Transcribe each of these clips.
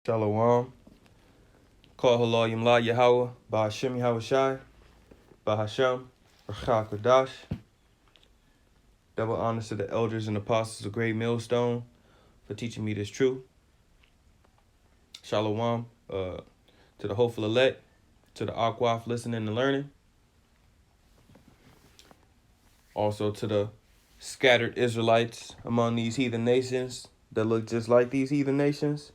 Shalom. Call Halal Yamla Yahweh, Bahashem Yahweh Shai, Bahashem, Rachak Kodash. Double honors to the elders and apostles of Great Millstone for teaching me this truth. Shalom to the hopeful elect, to the Akwaf listening and learning. Also to the scattered Israelites among these heathen nations that look just like these heathen nations.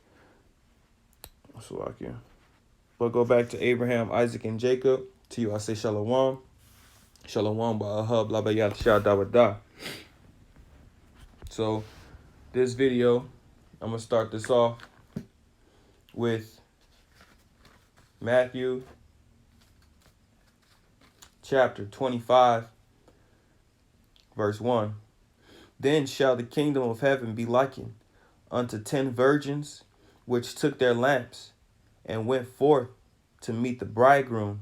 So I can. We'll go back to Abraham, Isaac, and Jacob. To you I say Shalom. Shalom ba'ahab labayat shadawada. So this video, I'm going to start this off with Matthew chapter 25, verse 1. Then shall the kingdom of heaven be likened unto 10 virgins, which took their lamps and went forth to meet the bridegroom.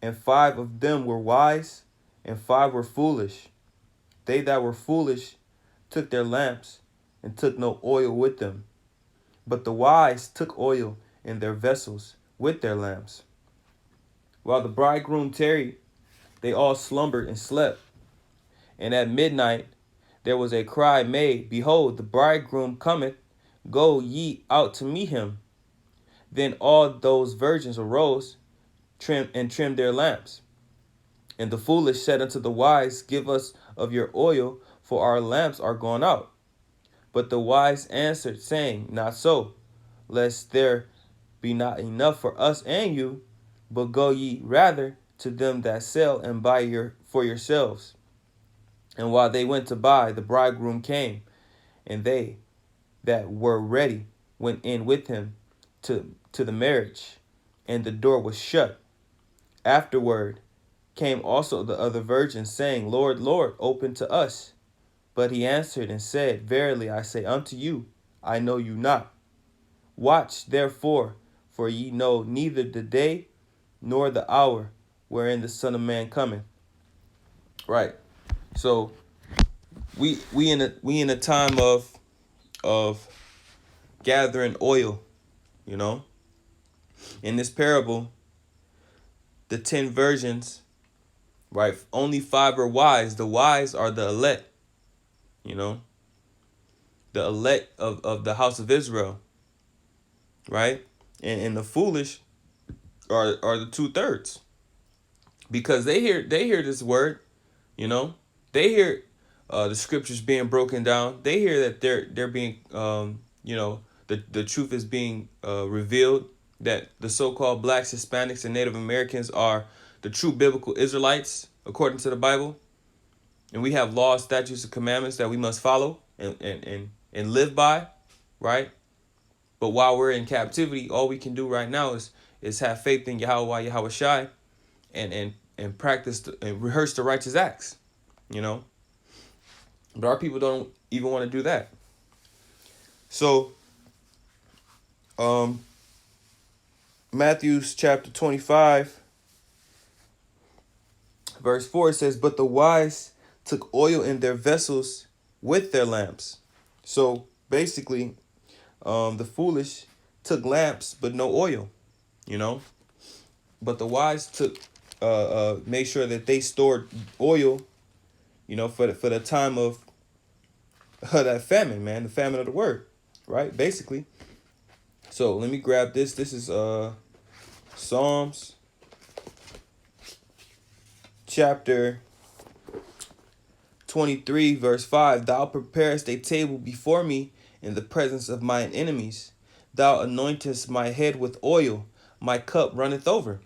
And 5 of them were wise, and 5 were foolish. They that were foolish took their lamps, and took no oil with them. But the wise took oil in their vessels with their lamps. While the bridegroom tarried, they all slumbered and slept. And at midnight there was a cry made, Behold, the bridegroom cometh, go ye out to meet him. Then all those virgins arose, trimmed their lamps. And the foolish said unto the wise, Give us of your oil, for our lamps are gone out. But the wise answered, saying, Not so, lest there be not enough for us and you, but go ye rather to them that sell and buy for yourselves. And while they went to buy, the bridegroom came, and they that were ready went in with him to the marriage, and the door was shut. Afterward came also the other virgins, saying, Lord, Lord, open to us. But he answered and said, Verily I say unto you, I know you not. Watch therefore, for ye know neither the day nor the hour wherein the Son of Man cometh. Right. So we in a time of gathering oil, you know. In this parable, the 10 virgins, right? Only 5 are wise. The wise are the elect, you know. The elect of the house of Israel, right? And the foolish are the 2/3, because they hear this word, you know. They hear the scriptures being broken down. They hear that they're being the truth is being revealed, that the so-called blacks, Hispanics, and Native Americans are the true biblical Israelites according to the Bible, and we have laws, statutes, and commandments that we must follow and live by, right? But while we're in captivity, all we can do right now is have faith in Yahweh Shai, and practice and rehearse the righteous acts, you know. But our people don't even want to do that. So, Matthew's chapter 25, verse 4 says, But the wise took oil in their vessels with their lamps. So basically, the foolish took lamps but no oil, you know. But the wise took made sure that they stored oil, you know, for the time of that famine, man, the famine of the word, right? Basically. So let me grab this. This is Psalms chapter 23, verse 5. Thou preparest a table before me in the presence of mine enemies. Thou anointest my head with oil. My cup runneth over.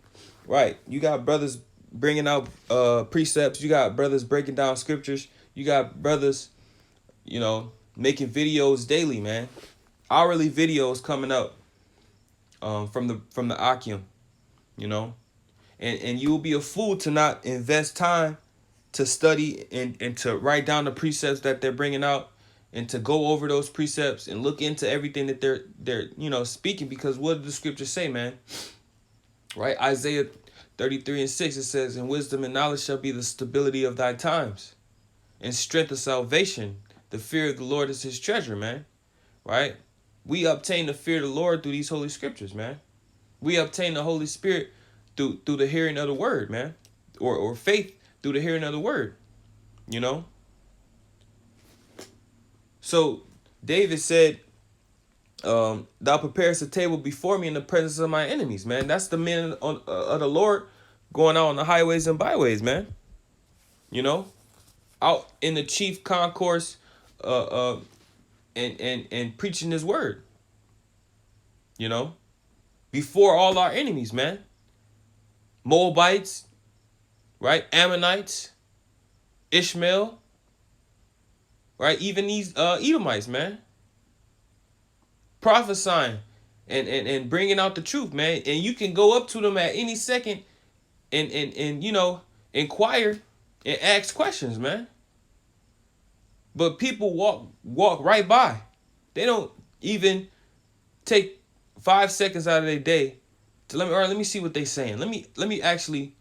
Right. You got brothers bringing out precepts. You got brothers breaking down scriptures. You got brothers, you know, making videos daily, man. Hourly videos coming up from the Akim, you know. And you will be a fool to not invest time to study and to write down the precepts that they're bringing out, and to go over those precepts and look into everything that they're you know, speaking. Because what did the scriptures say, man? Right? Isaiah 33:6, it says, And wisdom and knowledge shall be the stability of thy times, and strength of salvation. The fear of the Lord is his treasure, man. Right? We obtain the fear of the Lord through these holy scriptures, man. We obtain the Holy Spirit through the hearing of the word, man. Or faith through the hearing of the word. You know? So David said, thou preparest a table before me in the presence of my enemies, man. That's the men of the Lord going out on the highways and byways, man. You know? Out in the chief concourse and preaching his word. You know? Before all our enemies, man. Moabites, right? Ammonites, Ishmael, right? Even these Edomites, man. Prophesying and bringing out the truth, man. And you can go up to them at any second and you know, inquire and ask questions, man. But people walk right by. They don't even take 5 seconds out of their day to let me see what they saying. Let me actually,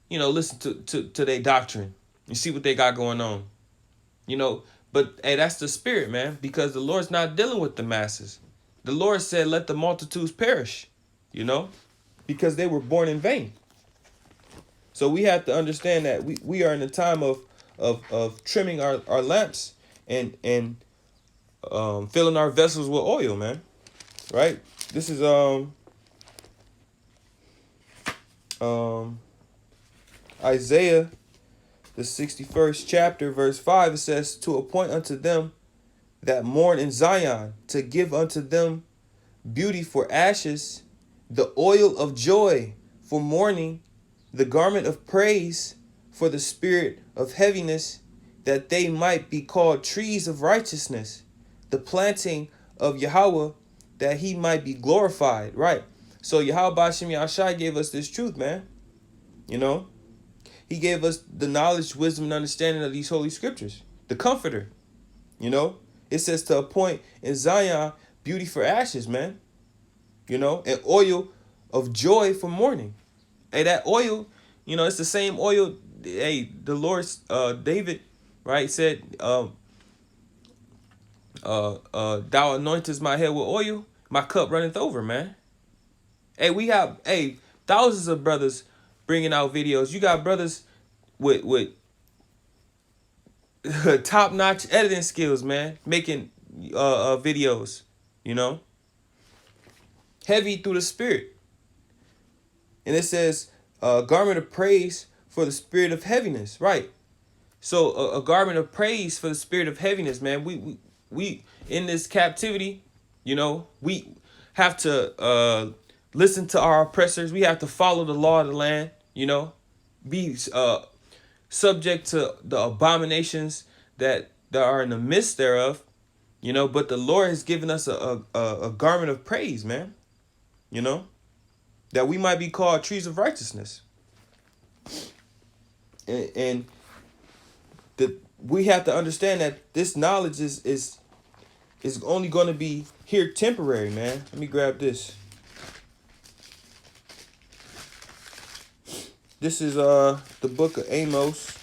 you know, listen to their doctrine and see what they got going on. You know, but hey, that's the spirit, man, because the Lord's not dealing with the masses. The Lord said, let the multitudes perish, you know, because they were born in vain. So we have to understand that we are in a time of trimming our lamps and filling our vessels with oil, man. Right? This is Isaiah, the 61st chapter, verse 5. It says, to appoint unto them that mourn in Zion, to give unto them beauty for ashes, the oil of joy for mourning, the garment of praise for the spirit of heaviness, that they might be called trees of righteousness, the planting of Yahweh, that he might be glorified. Right. So Yahweh Bashim Yahshai gave us this truth, man. You know, he gave us the knowledge, wisdom, and understanding of these holy scriptures, the comforter. You know, it says to appoint in Zion beauty for ashes, man. You know, and oil of joy for mourning. Hey, that oil, you know, it's the same oil. Hey, the Lord's David, right, said, thou anointest my head with oil, my cup runneth over, man. Hey, we have thousands of brothers bringing out videos. You got brothers with top-notch editing skills, man, making videos, you know, heavy through the spirit. And it says garment of praise for the spirit of heaviness, right? So a garment of praise for the spirit of heaviness, man. We in this captivity, you know, we have to listen to our oppressors. We have to follow the law of the land, you know, be subject to the abominations that are in the midst thereof, you know. But the Lord has given us a garment of praise, man, you know, that we might be called trees of righteousness. And we have to understand that this knowledge is only going to be here temporary, man. Let me grab this. This is the book of Amos,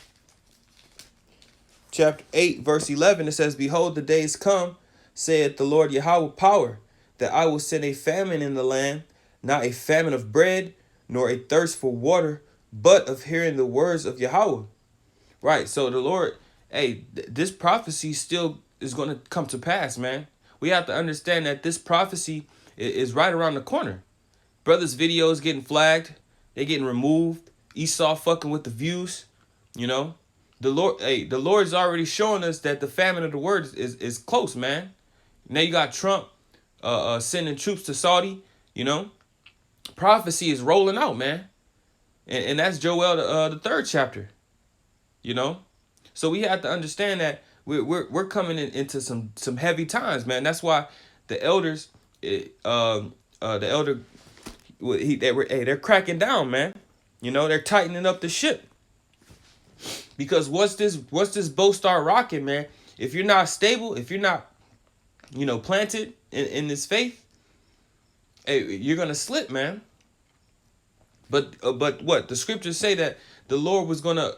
chapter 8, verse 11. It says, behold, the days come, saith the Lord Yahweh power, that I will send a famine in the land, not a famine of bread, nor a thirst for water, but of hearing the words of Yahweh. Right, so the Lord, hey, this prophecy still is going to come to pass, man. We have to understand that this prophecy is right around the corner. Brothers' videos getting flagged. They getting removed. Esau fucking with the views, you know. The Lord's already showing us that the famine of the word is close, man. Now you got Trump sending troops to Saudi, you know. Prophecy is rolling out, man. And that's Joel, the 3rd chapter, you know. So we have to understand that we're coming into some heavy times, man. That's why the elders, they're cracking down, man. You know, they're tightening up the ship. Because once this boat start rocking, man, if you're not stable, if you're not, you know, planted in this faith, hey, you're gonna slip, man. But what the scriptures say that the Lord was gonna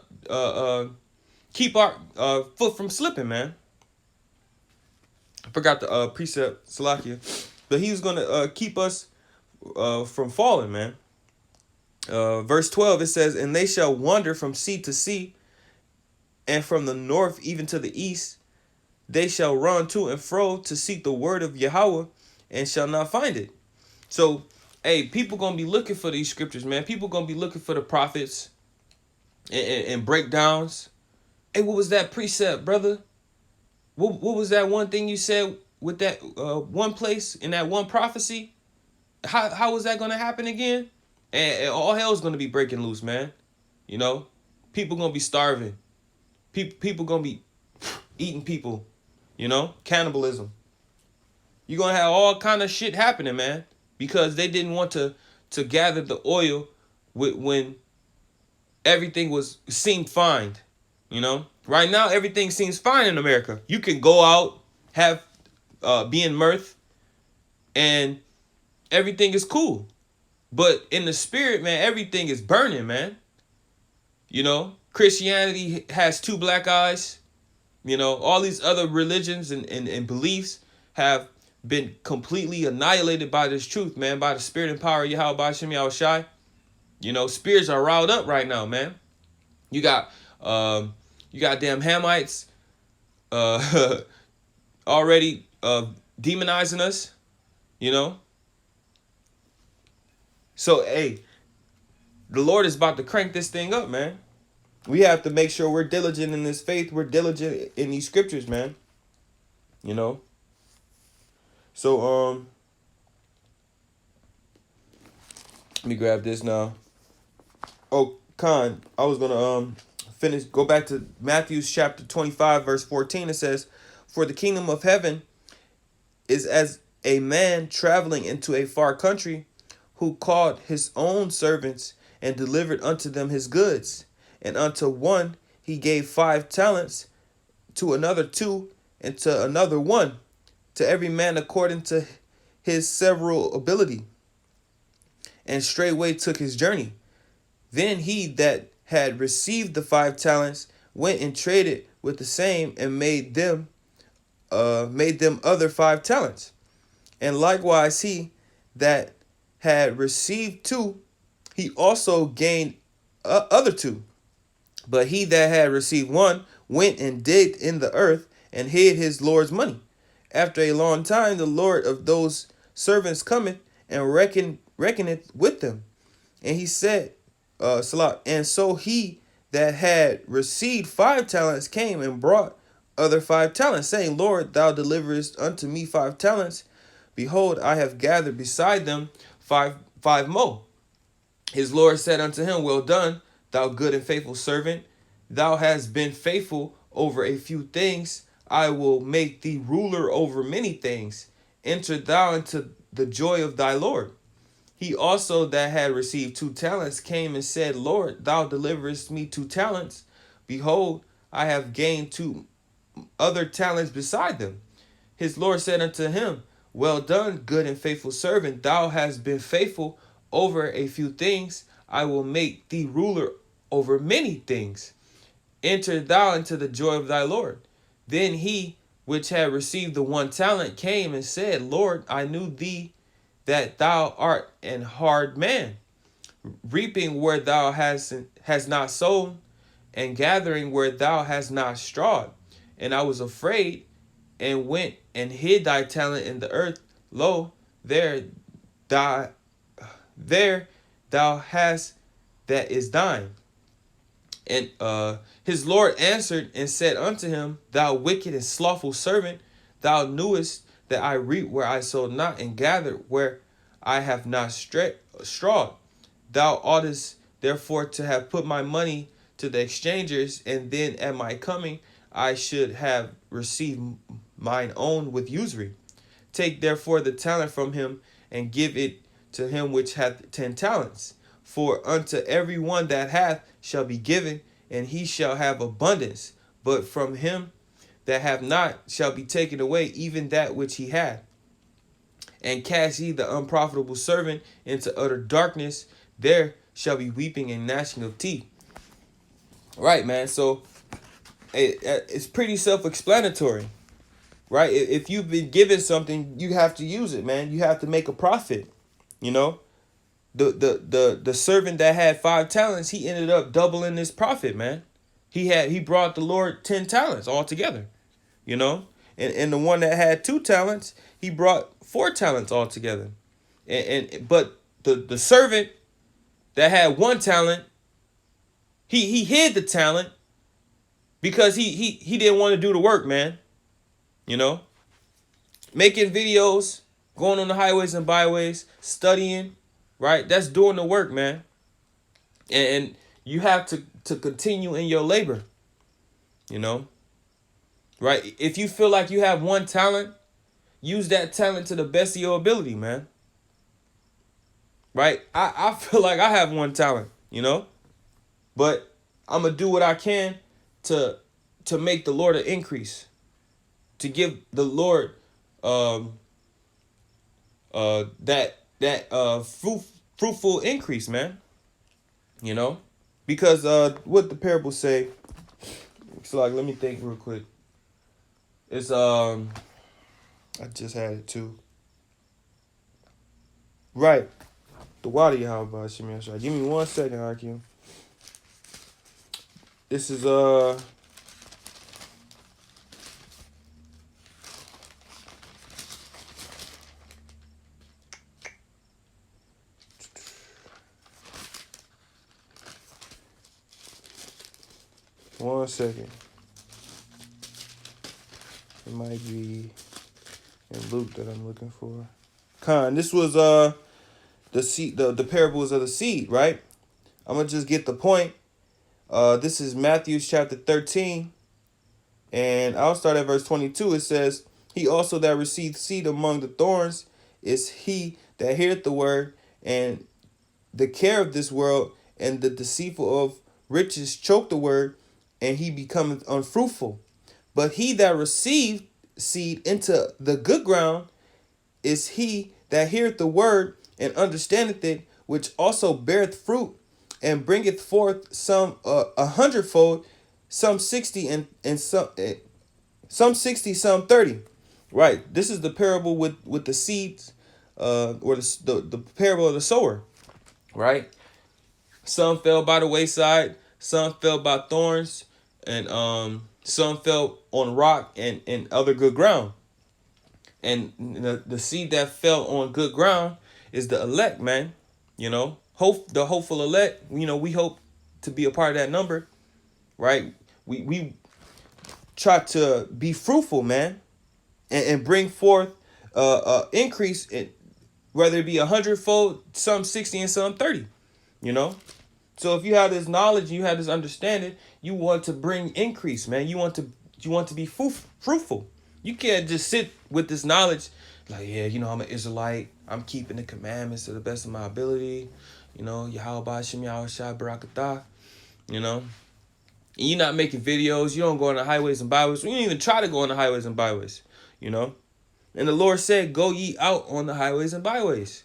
keep our foot from slipping, man. forgot the precept, Salakia. But he was going to keep us from falling, man. Verse 12, it says, and they shall wander from sea to sea, and from the north even to the east. They shall run to and fro to seek the word of Yahweh, and shall not find it. So, hey, people going to be looking for these scriptures, man. People going to be looking for the prophets and breakdowns. Hey, what was that precept, brother? What was that one thing you said with that one place in that one prophecy? How was that going to happen again? And all hell's going to be breaking loose, man. You know, people going to be starving. People going to be eating people, you know, cannibalism. You're going to have all kind of shit happening, man, because they didn't want to gather the oil when everything seemed fine, you know. Right now, everything seems fine in America. You can go out, be in mirth, and everything is cool. But in the spirit, man, everything is burning, man. You know, Christianity has two black eyes. You know, all these other religions and beliefs have been completely annihilated by this truth, man, by the spirit and power of Yahweh B'Shem Yahushai. You know, spirits are riled up right now, man. You got damn Hamites already demonizing us, you know. So, hey, the Lord is about to crank this thing up, man. We have to make sure we're diligent in this faith. We're diligent in these scriptures, man. You know. So, let me grab this now. Oh, Khan, I was going to go back to Matthew chapter 25, verse 14. It says, for the kingdom of heaven is as a man traveling into a far country, who called his own servants and delivered unto them his goods. And unto one he gave 5 talents, to another 2, and to another 1, to every man according to his several ability. And straightway took his journey. Then he that had received the 5 talents went and traded with the same, and made them other 5 talents. And likewise he that had received 2, he also gained other 2. But he that had received 1 went and digged in the earth and hid his Lord's money. After a long time, the Lord of those servants cometh and reckoneth with them. And he said, Salah, and so he that had received 5 talents came and brought other 5 talents, saying, Lord, thou deliverest unto me 5 talents. Behold, I have gathered beside them five more. His Lord said unto him, well done, thou good and faithful servant. Thou hast been faithful over a few things. I will make thee ruler over many things. Enter thou into the joy of thy Lord. He also that had received 2 talents came and said, Lord, thou deliverest me 2 talents. Behold, I have gained 2 other talents beside them. His Lord said unto him, well done, good and faithful servant. Thou hast been faithful over a few things. I will make thee ruler over many things. Enter thou into the joy of thy Lord. Then he which had received the 1 talent came and said, Lord, I knew thee that thou art an hard man, reaping where thou hast not sown, and gathering where thou hast not strawed. And I was afraid, and went and hid thy talent in the earth. Lo, there thou hast that is thine. And his Lord answered and said unto him, thou wicked and slothful servant, thou knewest that I reap where I sowed not, and gathered where I have not strawed. Thou oughtest therefore to have put my money to the exchangers, and then at my coming I should have received mine own with usury. Take therefore the talent from him, and give it to him which hath 10 talents. For unto every one that hath shall be given, and he shall have abundance. But from him that hath not shall be taken away even that which he hath. And cast ye the unprofitable servant into utter darkness. There shall be weeping and gnashing of teeth. Right, man. So it's pretty self-explanatory, right? If you've been given something, you have to use it, man. You have to make a profit. You know, the servant that had 5 talents, he ended up doubling his profit, man. He brought the Lord 10 talents altogether, you know, and the one that had 2 talents, he brought 4 talents altogether, but the servant that had 1 talent, he hid the talent because he didn't want to do the work, man. You know, making videos, going on the highways and byways, studying, right? That's doing the work, man. And you have to continue in your labor, you know, right? If you feel like you have 1 talent, use that talent to the best of your ability, man. Right? I feel like I have 1 talent, you know, but I'm gonna do what I can to make the Lord an increase, to give the Lord that fruitful increase, man. You know, because what the parable say. So like, let me think real quick. It's I just had it too. Right. The water you have about Shimmy. Give me 1 second, Hakeem. This is 1 second. It might be in Luke that I'm looking for. This was the seed, the parables of the seed, right? I'm gonna just get the point. This is Matthew chapter 13, and I'll start at verse 22. It says, "He also that received seed among the thorns is he that heareth the word, and the care of this world and the deceitful of riches choke the word, and he becometh unfruitful. But he that received seed into the good ground is he that heareth the word and understandeth it, which also beareth fruit, and bringeth forth some 100-fold, some 60, and some 60, some 30." Right. This is the parable with the seeds, or the parable of the sower. Right. Some fell by the wayside, some fell by thorns, and some fell on rock and other good ground. And the seed that fell on good ground is the elect, man. You know, the hopeful elect. You know, we hope to be a part of that number, right? We try to be fruitful, man, and bring forth increase in, whether it be 100-fold, some 60, and some 30. You know, so if you have this knowledge, you have this understanding, you want to bring increase, man. You want to be fruitful. You can't just sit with this knowledge like, yeah, you know, I'm an Israelite. I'm keeping the commandments to the best of my ability. You know, Yahweh Shem Yahweh Shai Barakatah. You know, and you're not making videos. You don't go on the highways and byways. You don't even try to go on the highways and byways. You know, and the Lord said, "Go ye out on the highways and byways,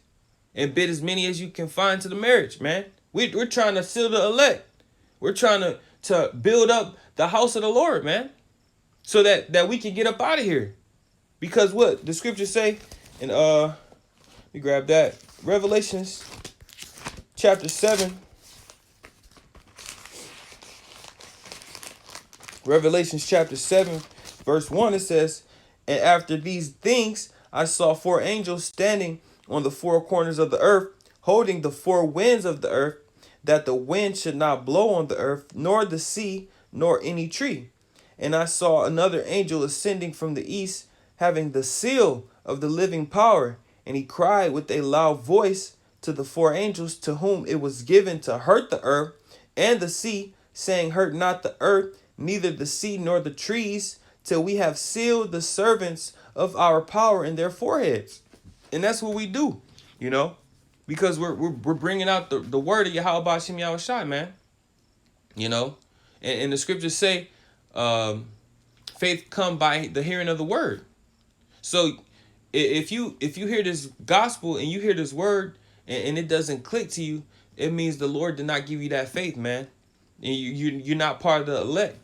and bid as many as you can find to the marriage," man. We're trying to seal the elect. We're trying to build up the house of the Lord, man, so that we can get up out of here. Because what the scriptures say, and we grab that, Revelations chapter 7. Revelations chapter 7, verse 1, it says, "And after these things I saw 4 angels standing on the 4 corners of the earth, holding the 4 winds of the earth, that the wind should not blow on the earth, nor the sea, nor any tree. And I saw another angel ascending from the east, having the seal of the living power. And he cried with a loud voice to the 4 angels to whom it was given to hurt the earth and the sea, saying, Hurt not the earth, neither the sea nor the trees, till we have sealed the servants of our power in their foreheads." And that's what we do, you know, because we're bringing out the word of Yahweh Shem Yahweh Shai, man. You know, and the scriptures say, faith come by the hearing of the word. So if you hear this gospel and you hear this word and it doesn't click to you, it means the Lord did not give you that faith, man. And you're not part of the elect.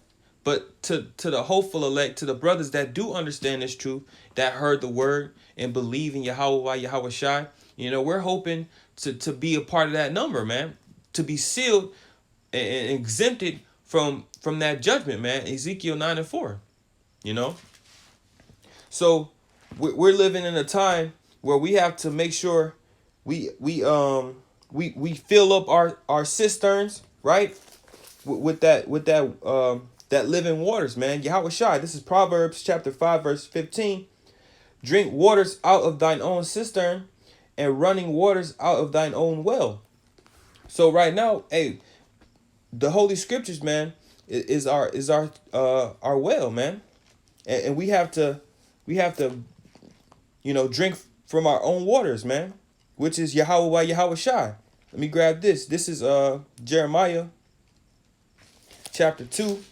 But to the hopeful elect, to the brothers that do understand this truth, that heard the word and believe in Yahweh Yahweh Shai, we're hoping to be a part of that number, man. To be sealed and exempted from that judgment, man. Ezekiel 9:4. So we're living in a time where we have to make sure we fill up our cisterns, right? With that living waters, man. Yahweh Shai. This is Proverbs chapter 5, verse 15. Drink waters out of thine own cistern, and running waters out of thine own well. So right now, hey, the Holy Scriptures, man, is our well, man, and we have to drink from our own waters, man, which is Yahweh Yahweh Shai. Let me grab this. This is Jeremiah chapter 2,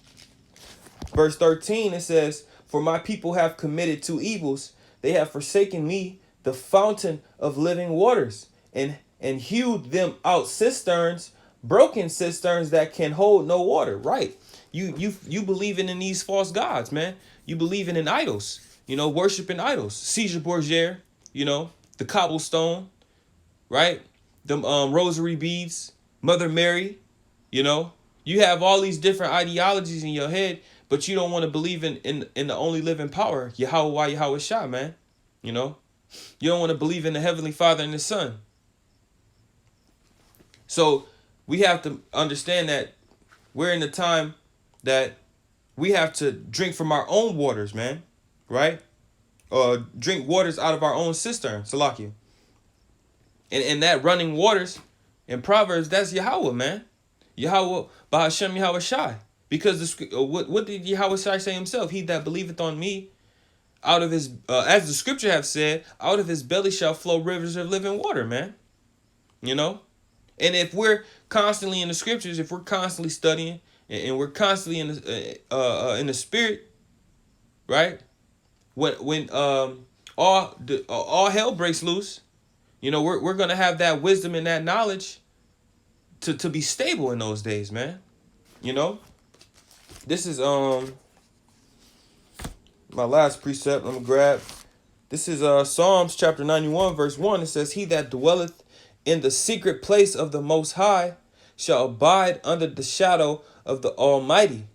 verse 13. It says, "For my people have committed two evils. They have forsaken me, the fountain of living waters, and hewed them out cisterns, broken cisterns that can hold no water." Right. You believing in these false gods, man. You believing in idols, worshiping idols. Caesar Borgia, the cobblestone, right? The rosary beads, Mother Mary, You have all these different ideologies in your head, but you don't want to believe in the only living power, Yahweh Yahweh Shai, man. You don't want to believe in the Heavenly Father and the Son. So we have to understand that we're in the time that we have to drink from our own waters, man. Right? Drink waters out of our own cistern, Salakia. And that running waters in Proverbs, that's Yahweh, man. Yahweh, Bahashem Yahweh Shai. Because what did Yahweh Shai say himself? He that believeth on me, out of his, as the scripture have said, out of his belly shall flow rivers of living water, man. And if we're constantly in the scriptures, if we're constantly studying, and we're constantly in the spirit, right? When all hell breaks loose, we're gonna have that wisdom and that knowledge to be stable in those days, man. This is my last precept. I'm gonna grab. This is Psalms chapter 91, verse 1. It says, "He that dwelleth in the secret place of the Most High shall abide under the shadow of the Almighty.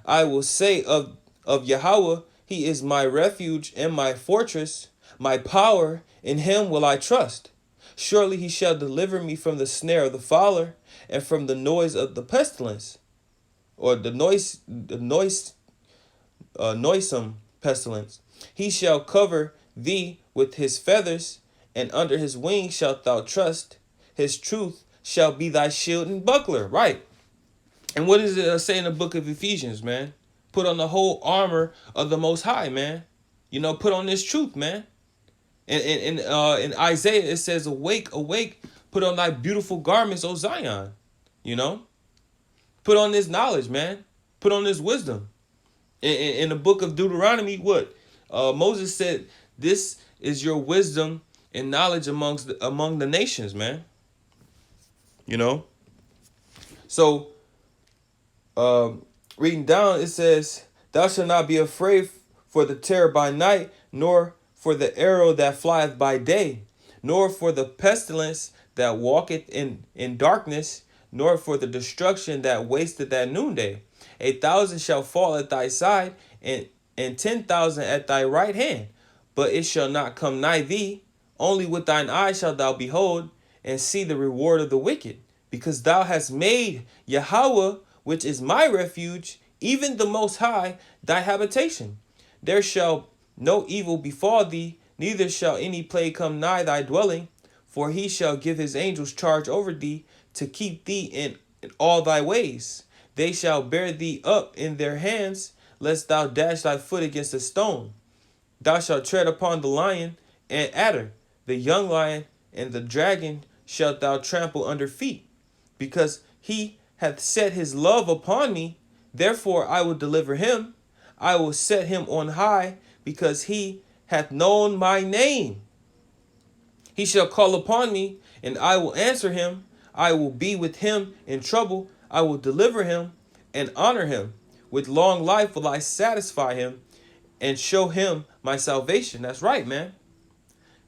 I will say of Yahweh, He is my refuge and my fortress, my power, in Him will I trust. Surely He shall deliver me from the snare of the fowler and from the noise of the pestilence," or the noisome pestilence. "He shall cover thee with His feathers, and under His wings shalt thou trust. His truth shall be thy shield and buckler." Right. And what does it say in the book of Ephesians, man? Put on the whole armor of the Most High, man. Put on this truth, man. And in Isaiah, it says, "Awake, awake, put on thy beautiful garments, O Zion." Put on this knowledge, man. Put on this wisdom. In the book of Deuteronomy, what? Moses said, "This is your wisdom and knowledge among the nations, man." So, reading down, it says, "Thou shalt not be afraid for the terror by night, nor for the arrow that flieth by day, nor for the pestilence that walketh in darkness, nor for the destruction that wasteth at noonday. 1,000 shall fall at thy side, and 10,000 at thy right hand, but it shall not come nigh thee. Only with thine eyes shalt thou behold, and see the reward of the wicked. Because thou hast made Yahweh, which is my refuge, even the Most High, thy habitation. There shall no evil befall thee, neither shall any plague come nigh thy dwelling. For He shall give His angels charge over thee, to keep thee in all thy ways. They shall bear thee up in their hands, lest thou dash thy foot against a stone. Thou shalt tread upon the lion and adder, the young lion and the dragon shalt thou trample under feet. Because He hath set His love upon me, therefore I will deliver him. I will set him on high, because he hath known my name. He shall call upon me, and I will answer him. I will be with him in trouble. I will deliver him and honor him. With long life will I satisfy him and show him my salvation. That's right, man.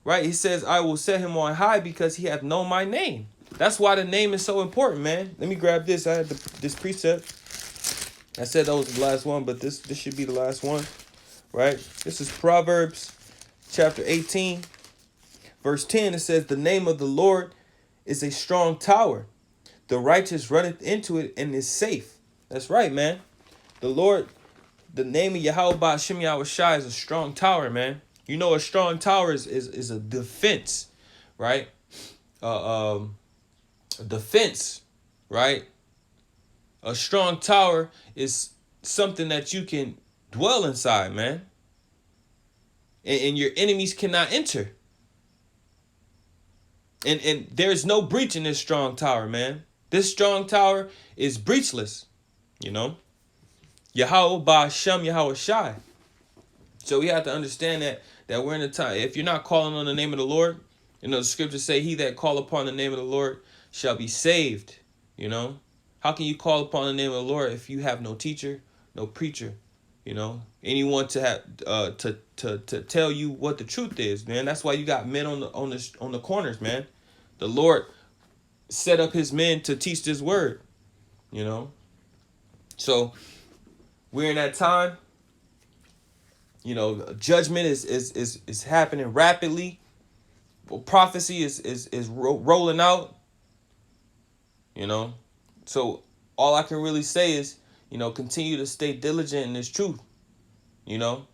Right? He says, I will set him on high because he hath known my name. That's why the name is so important, man. Let me grab this. I had this precept. I said that was the last one, but this should be the last one. Right? This is Proverbs chapter 18, verse 10. It says, the name of the Lord is a strong tower. The righteous runneth into it and is safe. That's right, man. The Lord, the name of Yahweh Ba'Shem Yahweh Shai is a strong tower, man. You know, a strong tower is a defense, right? A defense, right? A strong tower is something that you can dwell inside, man. And your enemies cannot enter. And there's no breach in this strong tower, man. This strong tower is breachless, you know. Yahweh Ba'Shem Yahweh Shai. So we have to understand that we're in a time. If you're not calling on the name of the Lord, you know, the scriptures say, he that call upon the name of the Lord shall be saved. You know, how can you call upon the name of the Lord if you have no teacher, no preacher, you know, anyone to have to tell you what the truth is, man? That's why you got men on the corners, man. The Lord set up his men to teach this word, you know. So we're in that time. You know, judgment is happening rapidly. Prophecy is rolling out. You know, so all I can really say is, you know, continue to stay diligent in this truth. You know,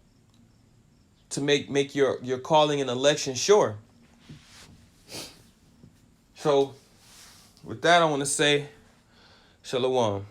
to make your calling and election sure. So, with that, I want to say, Shalom.